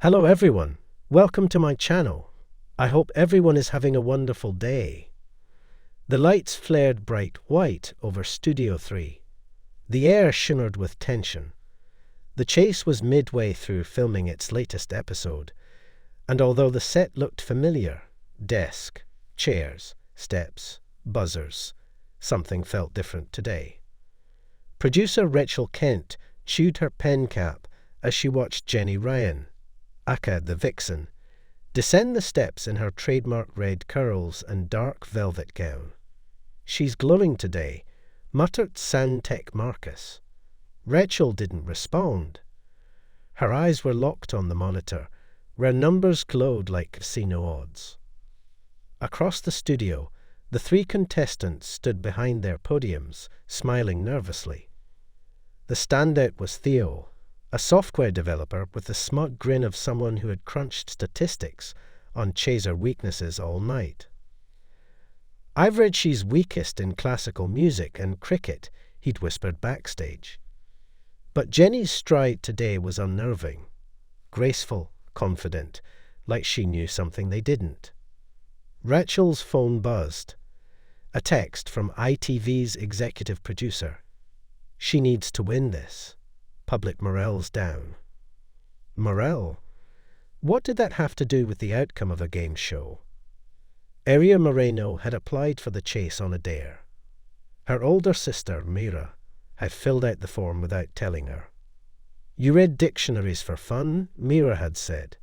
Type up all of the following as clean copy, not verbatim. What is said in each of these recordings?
Hello everyone, welcome to my channel. I hope everyone is having a wonderful day. The lights flared bright white over Studio 3. The air shimmered with tension. The chase was midway through filming its latest episode, and although the set looked familiar, desk, chairs, steps, buzzers, something felt different today. Producer Rachel Kent chewed her pen cap as she watched Jenny Ryan, aka the Vixen, descend the steps in her trademark red curls and dark velvet gown. "She's glowing today," muttered sound tech Marcus. Rachel didn't respond. Her eyes were locked on the monitor, where numbers glowed like casino odds. Across the studio, the three contestants stood behind their podiums, smiling nervously. The standout was Theo, a software developer with the smug grin of someone who had crunched statistics on chaser weaknesses all night. "I've read she's weakest in classical music and cricket," he'd whispered backstage. But Jenny's stride today was unnerving, graceful, confident, like she knew something they didn't. Rachel's phone buzzed. A text from ITV's executive producer. "She needs to win this. Public morale's down." Morale? What did that have to do with the outcome of a game show? Aria Moreno had applied for the chase on a dare. Her older sister, Mira, had filled out the form without telling her. "You read dictionaries for fun," Mira had said.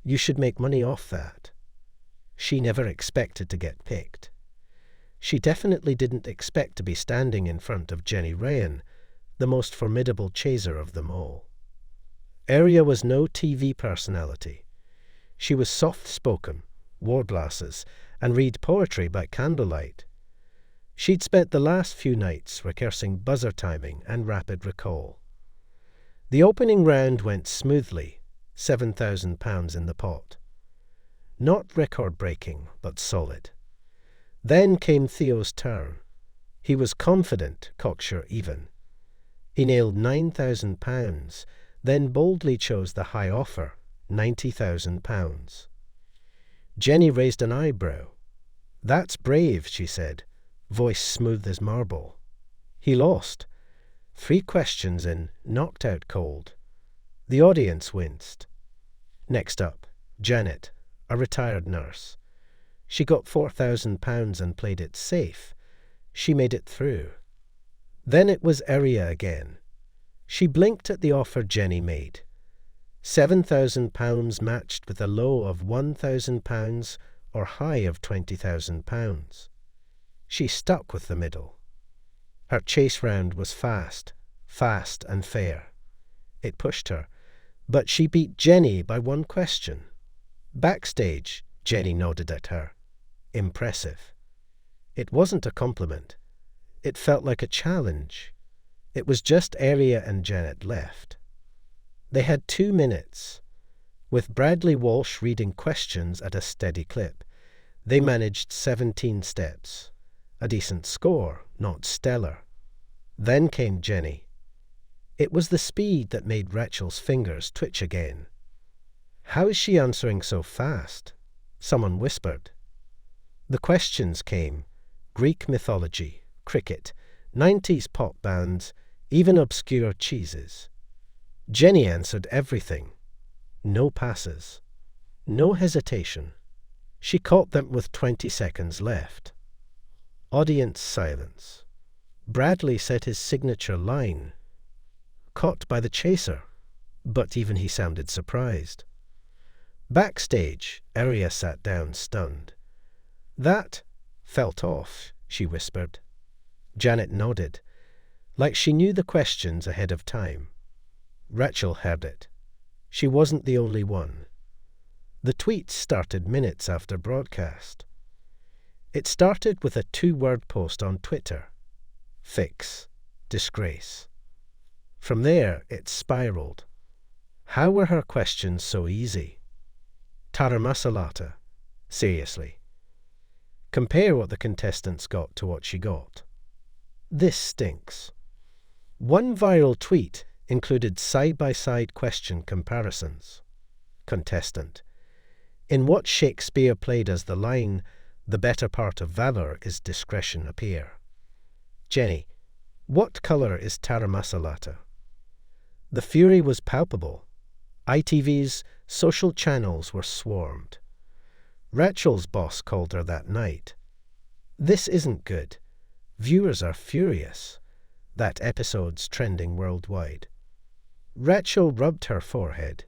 "You should make money off that." She never expected to get picked. She definitely didn't expect to be standing in front of Jenny Ryan, the most formidable chaser of them all. Aria was no TV personality. She was soft-spoken, wore glasses, and read poetry by candlelight. She'd spent the last few nights rehearsing buzzer timing and rapid recall. The opening round went smoothly, £7,000 in the pot. Not record-breaking, but solid. Then came Theo's turn. He was confident, cocksure even. He nailed £9,000, then boldly chose the high offer, £90,000. Jenny raised an eyebrow. "That's brave," she said, voice smooth as marble. He lost. 3 questions in, knocked out cold. The audience winced. Next up, Janet, a retired nurse. She got £4,000 and played it safe. She made it through. Then it was Aria again. She blinked at the offer Jenny made. £7,000 matched with a low of £1,000 or high of £20,000. She stuck with the middle. Her chase round was fast and fair. It pushed her, but she beat Jenny by 1 question. Backstage, Jenny nodded at her. Impressive. It wasn't a compliment. It felt like a challenge. It was just Aria and Janet left. They had 2 minutes. With Bradley Walsh reading questions at a steady clip, they managed 17 steps. A decent score, not stellar. Then came Jenny. It was the speed that made Rachel's fingers twitch again. "How is she answering so fast?" someone whispered. The questions came: Greek mythology, cricket, 90s pop bands, even obscure cheeses. Jenny answered everything. No passes. No hesitation. She caught them with 20 seconds left. Audience silence. Bradley said his signature line. Caught by the chaser, but even he sounded surprised. Backstage, Aria sat down stunned. "That felt off," she whispered. Janet nodded, like she knew the questions ahead of time. Rachel heard it. She wasn't the only one. The tweets started minutes after broadcast. It started with a 2-word post on Twitter. Fix. Disgrace. From there, it spiraled. How were her questions so easy? Tara Masalata. Seriously. Compare what the contestants got to what she got. This stinks. One viral tweet included side-by-side question comparisons. Contestant. In what Shakespeare play does the line, "The better part of valour is discretion," appear? Jenny. What colour is Taramasalata? The fury was palpable. ITV's social channels were swarmed. Rachel's boss called her that night. This isn't good. Viewers are furious. That episode's trending worldwide. Rachel rubbed her forehead.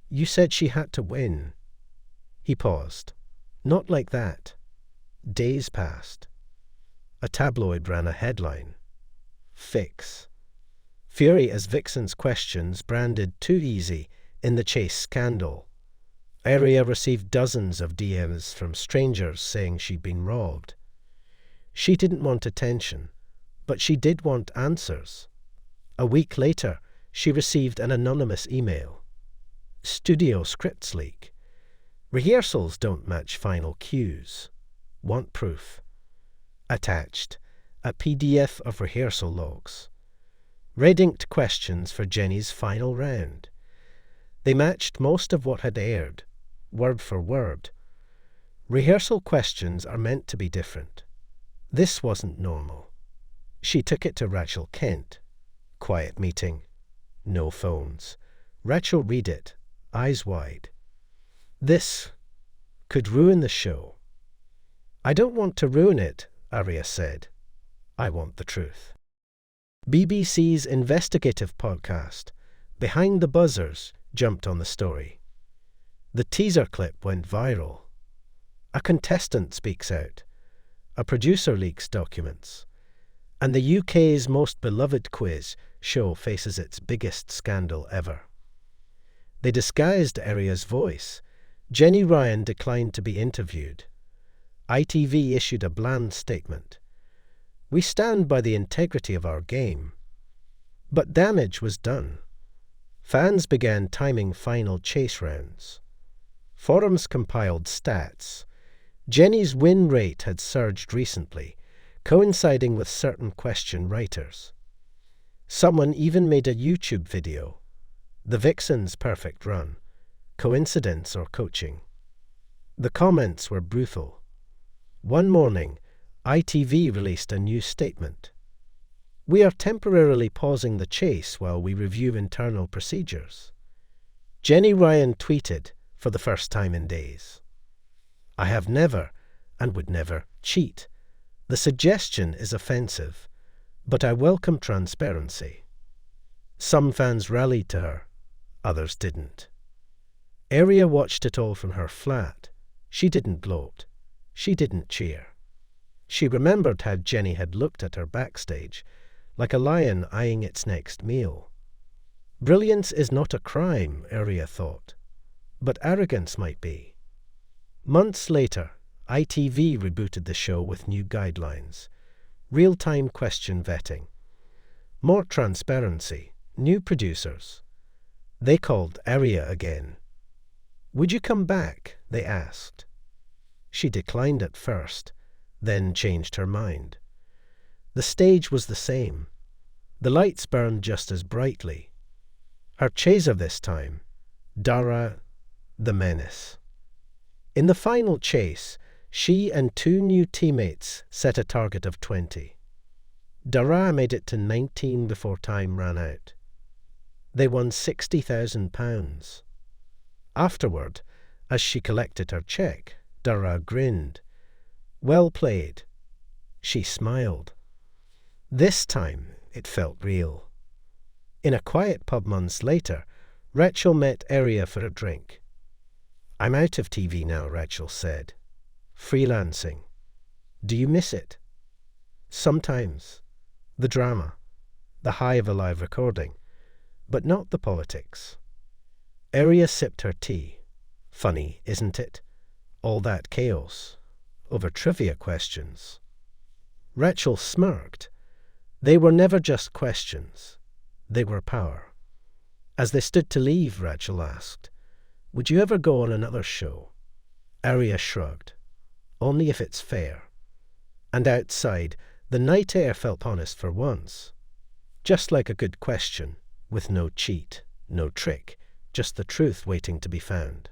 You said she had to win. He paused. Not like that. Days passed. A tabloid ran a headline. Fix. Fury as Vixen's questions branded too easy in the Chase scandal. Aria received dozens of DMs from strangers saying she'd been robbed. She didn't want attention, but she did want answers. A week later, she received an anonymous email. Studio scripts leak. Rehearsals don't match final cues. Want proof. Attached, a PDF of rehearsal logs. Red-inked questions for Jenny's final round. They matched most of what had aired, word for word. Rehearsal questions are meant to be different. This wasn't normal. She took it to Rachel Kent. Quiet meeting. No phones. Rachel read it, eyes wide. This could ruin the show. I don't want to ruin it, Aria said. I want the truth. BBC's investigative podcast, Behind the Buzzers, jumped on the story. The teaser clip went viral. A contestant speaks out. A producer leaks documents. And the UK's most beloved quiz show faces its biggest scandal ever. They disguised Aria's voice. Jenny Ryan declined to be interviewed. ITV issued a bland statement. We stand by the integrity of our game. But damage was done. Fans began timing final chase rounds. Forums compiled stats. Jenny's win rate had surged recently, coinciding with certain question writers. Someone even made a YouTube video. The Vixen's perfect run. Coincidence or coaching? The comments were brutal. One morning, ITV released a new statement. We are temporarily pausing the chase while we review internal procedures. Jenny Ryan tweeted for the first time in days. I have never, and would never, cheat. The suggestion is offensive, but I welcome transparency. Some fans rallied to her, others didn't. Aria watched it all from her flat. She didn't gloat. She didn't cheer. She remembered how Jenny had looked at her backstage, like a lion eyeing its next meal. Brilliance is not a crime, Aria thought, but arrogance might be. Months later, ITV rebooted the show with new guidelines, real-time question vetting, more transparency, new producers. They called Aria again. Would you come back? They asked. She declined at first, then changed her mind. The stage was the same. The lights burned just as brightly. Her chaser this time, Dara the Menace. In the final chase, she and two new teammates set a target of 20. Dara made it to 19 before time ran out. They won £60,000. Afterward, as she collected her cheque, Dara grinned. Well played. She smiled. This time it felt real. In a quiet pub months later, Rachel met Aria for a drink. I'm out of TV now, Rachel said. Freelancing. Do you miss it? Sometimes. The drama. The high of a live recording. But not the politics. Aria sipped her tea. Funny, isn't it? All that chaos. Over trivia questions. Rachel smirked. They were never just questions. They were power. As they stood to leave, Rachel asked, would you ever go on another show? Aria shrugged. Only if it's fair. And outside, the night air felt honest for once. Just like a good question, with no cheat, no trick, just the truth waiting to be found.